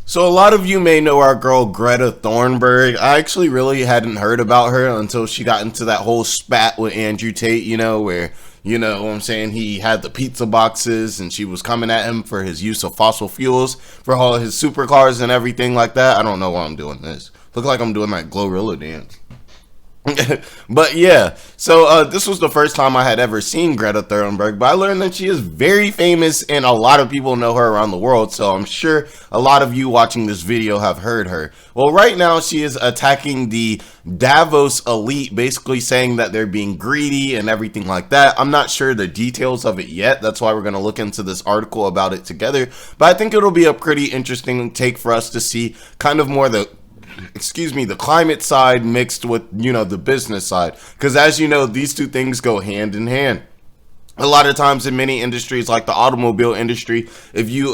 So a lot of you may know our girl Greta Thunberg. I actually really hadn't heard about her until she got into that whole spat with Andrew Tate, where, what I'm saying, he had the pizza boxes and she was coming at him for his use of fossil fuels for all of his supercars and everything like that. I don't know why I'm doing this. Look like I'm doing that Glorilla dance. But yeah, so this was the first time I had ever seen Greta Thunberg, but I learned that she is very famous and a lot of people know her around the world, so I'm sure a lot of you watching this video have heard her. Well, right now she is attacking the Davos Elite, basically saying that they're being greedy and everything like that. I'm not sure the details of it yet, that's why we're going to look into this article about it together, but I think it'll be a pretty interesting take for us to see kind of more the climate side mixed with, the business side. Because as you know, these two things go hand in hand. A lot of times in many industries, like the automobile industry, if you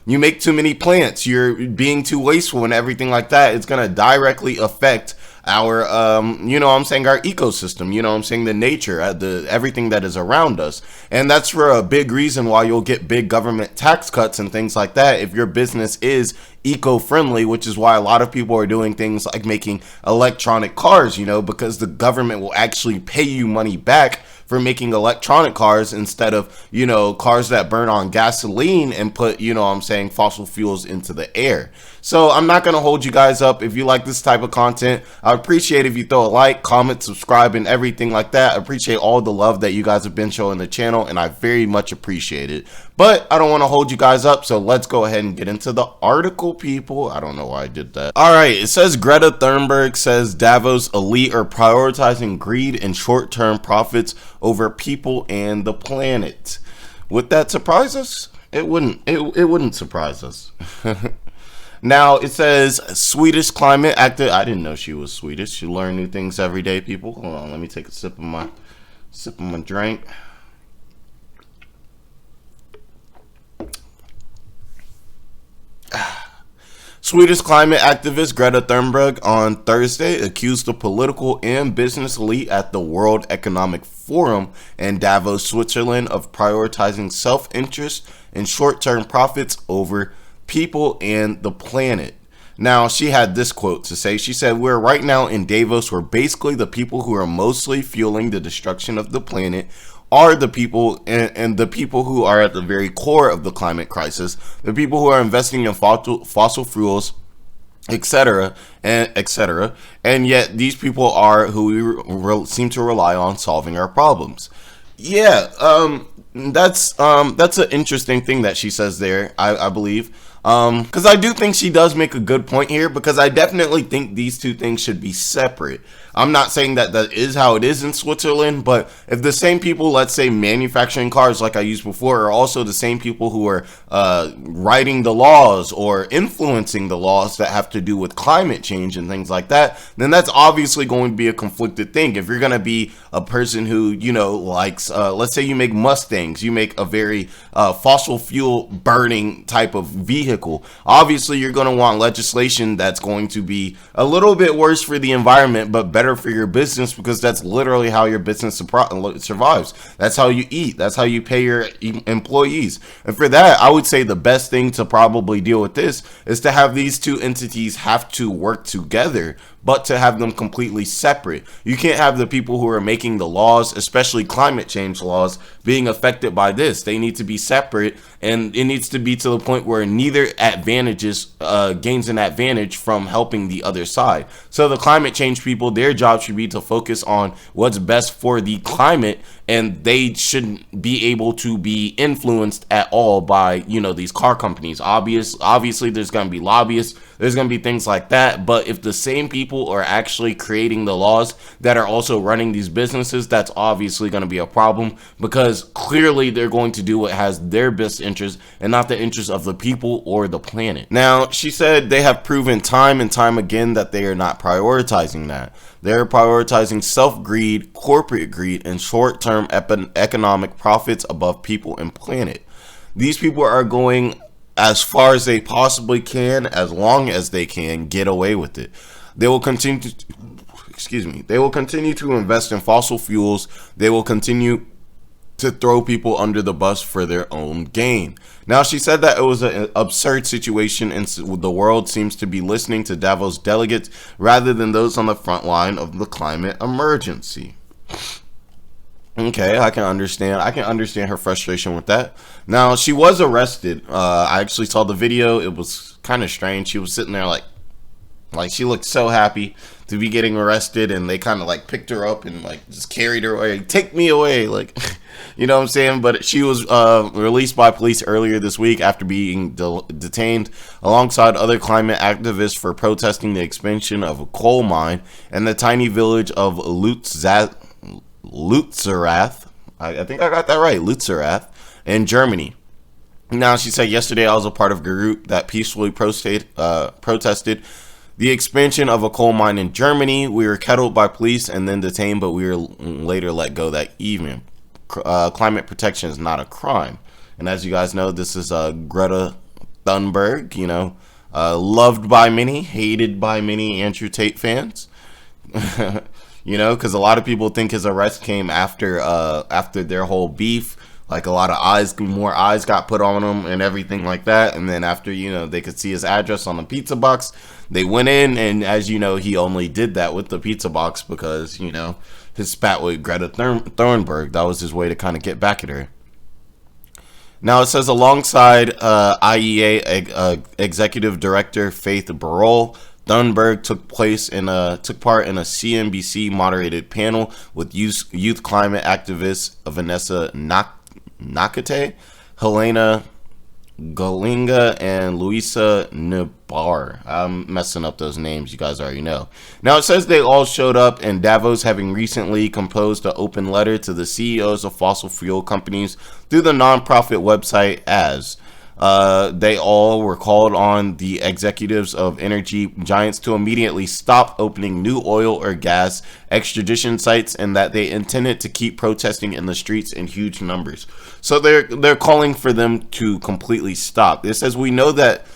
make too many plants, you're being too wasteful and everything like that, it's going to directly affect our our ecosystem, the nature, everything that is around us. And that's for a big reason why you'll get big government tax cuts and things like that if your business is eco-friendly, which is why a lot of people are doing things like making electronic cars, because the government will actually pay you money back for making electronic cars instead of, cars that burn on gasoline and put, fossil fuels into the air. So I'm not going to hold you guys up. If you like this type of content, I appreciate if you throw a like, comment, subscribe, and everything like that. I appreciate all the love that you guys have been showing the channel, and I very much appreciate it. But I don't want to hold you guys up, so let's go ahead and get into the article, people. I don't know why I did that. All right, it says Greta Thunberg says Davos Elite are prioritizing greed and short-term profits over people and the planet. Would that surprise us? It wouldn't. It wouldn't surprise us. Now, it says Swedish climate activist. I didn't know she was Swedish. You learn new things every day, people. Hold on, let me take a sip of my drink. Swedish climate activist Greta Thunberg on Thursday accused the political and business elite at the World Economic Forum in Davos, Switzerland, of prioritizing self-interest and short-term profits over people and the planet. Now, she had this quote to say. She said, "We're right now in Davos where basically the people who are mostly fueling the destruction of the planet are the people and the people who are at the very core of the climate crisis, the people who are investing in fossil fuels, etc., and yet these people are who we seem to rely on solving our problems." Yeah, that's an interesting thing that she says there, I believe. Because I do think she does make a good point here, because I definitely think these two things should be separate. I'm not saying that that is how it is in Switzerland, but if the same people, let's say, manufacturing cars like I used before, are also the same people who are writing the laws or influencing the laws that have to do with climate change and things like that, then that's obviously going to be a conflicted thing. If you're going to be a person who, likes, let's say you make Mustangs, you make a very fossil fuel burning type of vehicle, obviously you're going to want legislation that's going to be a little bit worse for the environment, but better for your business, because that's literally how your business survives. That's how you eat. That's how you pay your employees. And for that, I would say the best thing to probably deal with this is to have these two entities have to work together, but to have them completely separate. You can't have the people who are making the laws, especially climate change laws, being affected by this. They need to be separate, and it needs to be to the point where neither gains an advantage from helping the other side. So the climate change people, their job should be to focus on what's best for the climate, and they shouldn't be able to be influenced at all by, these car companies. Obviously, there's going to be lobbyists. There's going to be things like that. But if the same people are actually creating the laws that are also running these businesses, that's obviously going to be a problem, because clearly they're going to do what has their best interest and not the interest of the people or the planet. Now, she said they have proven time and time again that they are not prioritizing that. They're prioritizing self-greed, corporate greed, and short-term economic profits above people and planet. These people are going as far as they possibly can, as long as they can get away with it. They will continue to invest in fossil fuels. They will continue to throw people under the bus for their own gain. Now, she said that it was an absurd situation and the world seems to be listening to Davos delegates rather than those on the front line of the climate emergency. Okay, I can understand her frustration with that. Now, she was arrested. I actually saw the video. It was kind of strange. She was sitting there like she looked so happy to be getting arrested, and they kind of like picked her up and like just carried her away. Take me away, like, you know what I'm saying? But she was released by police earlier this week after being detained alongside other climate activists for protesting the expansion of a coal mine in the tiny village of Lutzerath. I think I got that right, Lutzerath, in Germany. Now, she said, yesterday I was a part of a group that peacefully protested the expansion of a coal mine in Germany. We were kettled by police and then detained, but we were later let go that evening. Climate protection is not a crime. And as you guys know, this is Greta Thunberg, you know, loved by many, hated by many Andrew Tate fans. You know, because a lot of people think his arrest came after their whole beef. Like, a lot of more eyes got put on him and everything like that. And then after, you know, they could see his address on the pizza box, they went in. And as you know, he only did that with the pizza box because, you know, his spat with Greta Thunberg. That was his way to kind of get back at her. Now, it says alongside IEA Executive Director Faith Barol, Thunberg took part in a CNBC moderated panel with youth climate activists Vanessa Nakate, Helena Galinga, and Luisa Nibar. I'm messing up those names, you guys already know. Now, it says they all showed up in Davos, having recently composed an open letter to the CEOs of fossil fuel companies through the nonprofit website as they all were called on the executives of energy giants to immediately stop opening new oil or gas extradition sites, and that they intended to keep protesting in the streets in huge numbers. So they're calling for them to completely stop. It says, we know that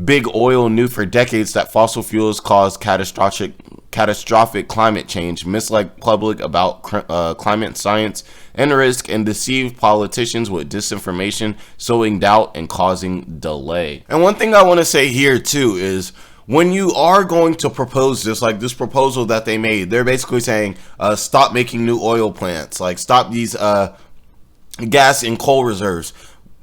Big Oil knew for decades that fossil fuels cause catastrophic climate change, misled public about climate science and risk, and deceived politicians with disinformation, sowing doubt and causing delay. And one thing I want to say here too is, when you are going to propose this, like this proposal that they made, they're basically saying stop making new oil plants, like stop these gas and coal reserves.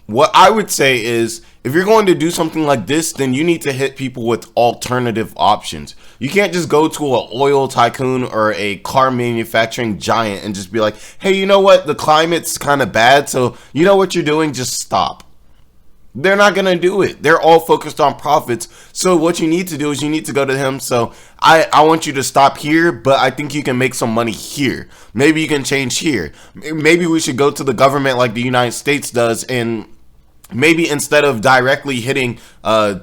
What I would say is, if you're going to do something like this, then you need to hit people with alternative options. You can't just go to an oil tycoon or a car manufacturing giant and just be like, hey, you know what? The climate's kind of bad, so you know what you're doing? Just stop. They're not going to do it. They're all focused on profits. So what you need to do is you need to go to him. So I want you to stop here, but I think you can make some money here. Maybe you can change here. Maybe we should go to the government like the United States does, and maybe instead of directly hitting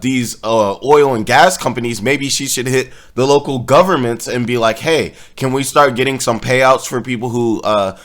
these oil and gas companies, maybe she should hit the local governments and be like, hey, can we start getting some payouts for people who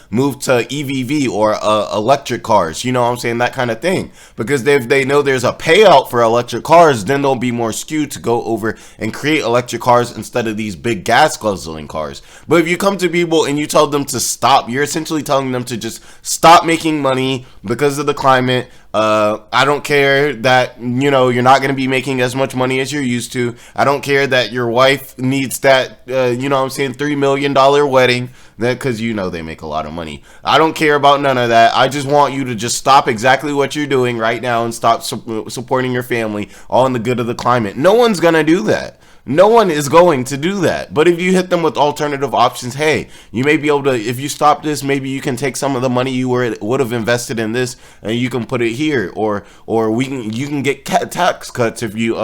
move to EVV or electric cars? You know what I'm saying? That kind of thing. Because if they know there's a payout for electric cars, then they'll be more skewed to go over and create electric cars instead of these big gas guzzling cars. But if you come to people and you tell them to stop, you're essentially telling them to just stop making money because of the climate. I don't care that, you know, you're not going to be making as much money as you're used to. I don't care that your wife needs that, you know what I'm saying, $3 million wedding, that because, you know, they make a lot of money. I don't care about none of that. I just want you to just stop exactly what you're doing right now and stop supporting your family, all in the good of the climate. No one's going to do that. No one is going to do that. But if you hit them with alternative options, hey, you may be able to, if you stop this, maybe you can take some of the money you would have invested in this and you can put it here, or you can get tax cuts if you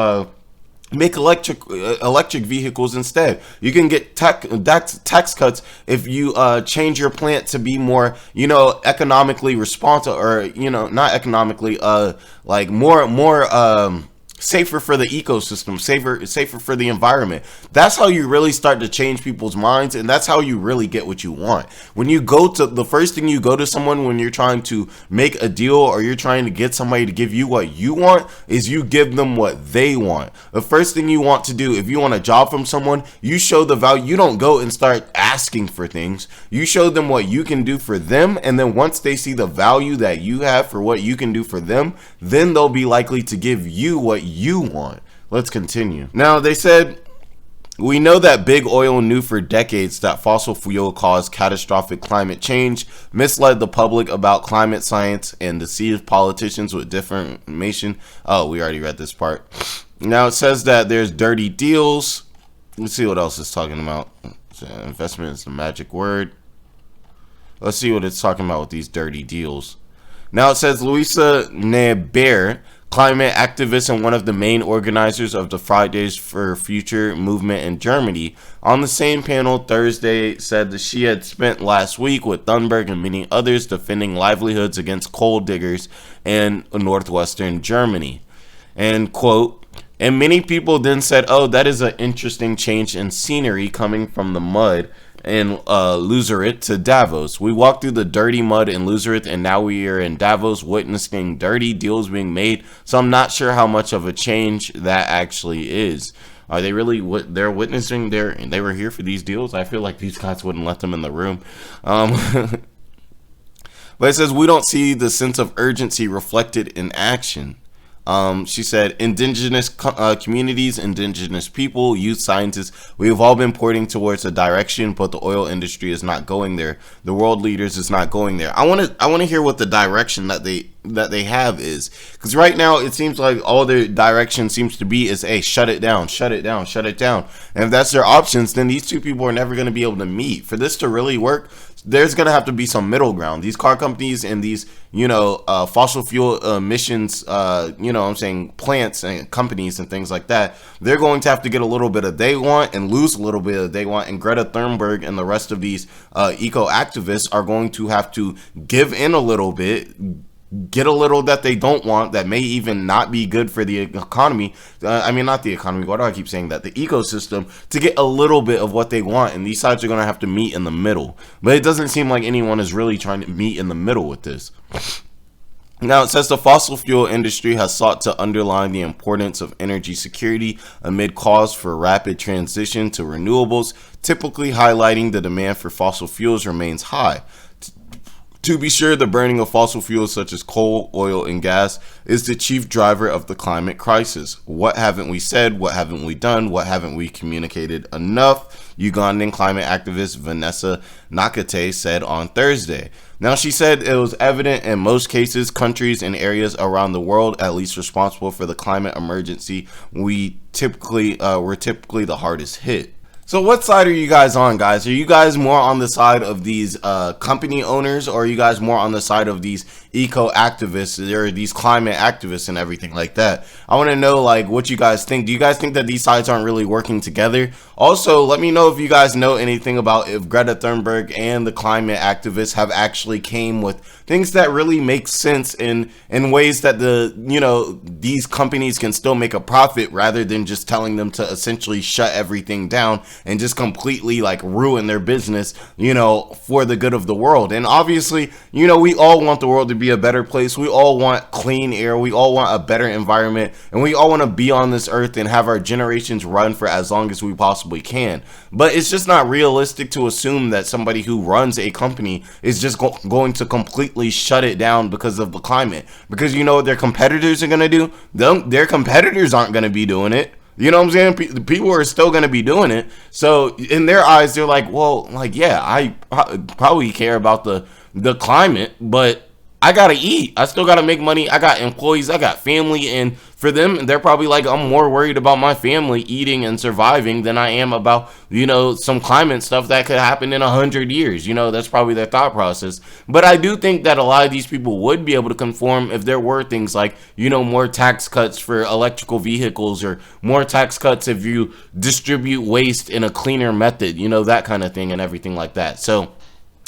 make electric vehicles instead. You can get tax cuts if you change your plant to be more, you know, economically responsible, or, you know, not economically, like more safer for the ecosystem, safer for the environment. That's how you really start to change people's minds, and that's how you really get what you want. When you go to the first thing you go to someone when you're trying to make a deal or you're trying to get somebody to give you what you want is you give them what they want. The first thing you want to do, if you want a job from someone, you show the value. You don't go and start asking for things. You show them what you can do for them, and then once they see the value that you have for what you can do for them, then they'll be likely to give you what you want. Let's continue. Now, they said, we know that big oil knew for decades that fossil fuel caused catastrophic climate change, misled the public about climate science, and deceived politicians with different information. Oh, we already read this part. Now, it says that there's dirty deals. Let's see what else it's talking about. Investment is the magic word. Let's see what it's talking about with these dirty deals. Now it says Louisa Neber, climate activist and one of the main organizers of the Fridays for Future movement in Germany, on the same panel Thursday said that she had spent last week with Thunberg and many others defending livelihoods against coal diggers in northwestern Germany. And quote, and many people then said, oh, that is an interesting change in scenery coming from the mud in Lützerath to Davos. We walked through the dirty mud in Lützerath, and now we are in Davos witnessing dirty deals being made. So I'm not sure how much of a change that actually is. Are they really they're witnessing they were here for these deals? I feel like these guys wouldn't let them in the room. But it says we don't see the sense of urgency reflected in action. She said, indigenous communities, indigenous people, youth scientists, we have all been pointing towards a direction, but the oil industry is not going there. The world leaders is not going there. I want to hear what the direction that they have is, because right now it seems like all their direction seems to be is, hey, shut it down, shut it down, shut it down. And if that's their options, then these two people are never going to be able to meet. For this to really work, there's going to have to be some middle ground. These car companies and these, fossil fuel emissions, plants and companies and things like that, they're going to have to get a little bit of they want and lose a little bit of they want. And Greta Thunberg and the rest of these eco activists are going to have to give in a little bit, get a little that they don't want, that may even not be good for the economy. Not the economy. Why do I keep saying that? The ecosystem, to get a little bit of what they want. And these sides are going to have to meet in the middle. But it doesn't seem like anyone is really trying to meet in the middle with this. Now, it says the fossil fuel industry has sought to underline the importance of energy security amid calls for rapid transition to renewables, typically highlighting the demand for fossil fuels remains high. To be sure, the burning of fossil fuels such as coal, oil, and gas is the chief driver of the climate crisis. What haven't we said? What haven't we done? What haven't we communicated enough? Ugandan climate activist Vanessa Nakate said on Thursday. Now, she said it was evident in most cases, countries and areas around the world, at least responsible for the climate emergency, we're typically the hardest hit. So what side are you guys on, guys? Are you guys more on the side of these company owners, or are you guys more on the side of these eco activists or these climate activists and everything like that? I want to know, like, what you guys think. Do you guys think that these sides aren't really working together? Also, let me know if you guys know anything about if Greta Thunberg and the climate activists have actually came with things that really make sense in ways that these companies can still make a profit, rather than just telling them to essentially shut everything down and just completely like ruin their business, for the good of the world. And obviously, we all want the world to be a better place. We all want clean air. We all want a better environment, and we all want to be on this earth and have our generations run for as long as we possibly can. But it's just not realistic to assume that somebody who runs a company is just going to completely shut it down because of the climate. Because you know what their competitors are going to do? Their competitors aren't going to be doing it. You know what I'm saying? People are still going to be doing it. So in their eyes, they're like, well, like, yeah, I probably care about the climate, but I got to eat. I still got to make money. I got employees. I got family. And for them, they're probably like, I'm more worried about my family eating and surviving than I am about, some climate stuff that could happen in 100 years. That's probably their thought process. But I do think that a lot of these people would be able to conform if there were things like, more tax cuts for electrical vehicles, or more tax cuts if you distribute waste in a cleaner method, that kind of thing and everything like that. So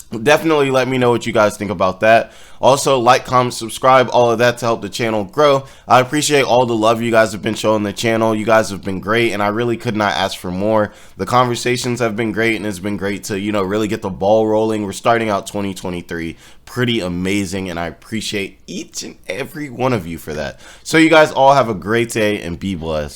Definitely let me know what you guys think about that. Also, like, comment, subscribe, all of that to help the channel grow. I appreciate all the love you guys have been showing the channel. You guys have been great, and I really could not ask for more. The conversations have been great, and it's been great to, you know, really get the ball rolling. We're starting out 2023 pretty amazing, and I appreciate each and every one of you for that. So you guys all have a great day and be blessed.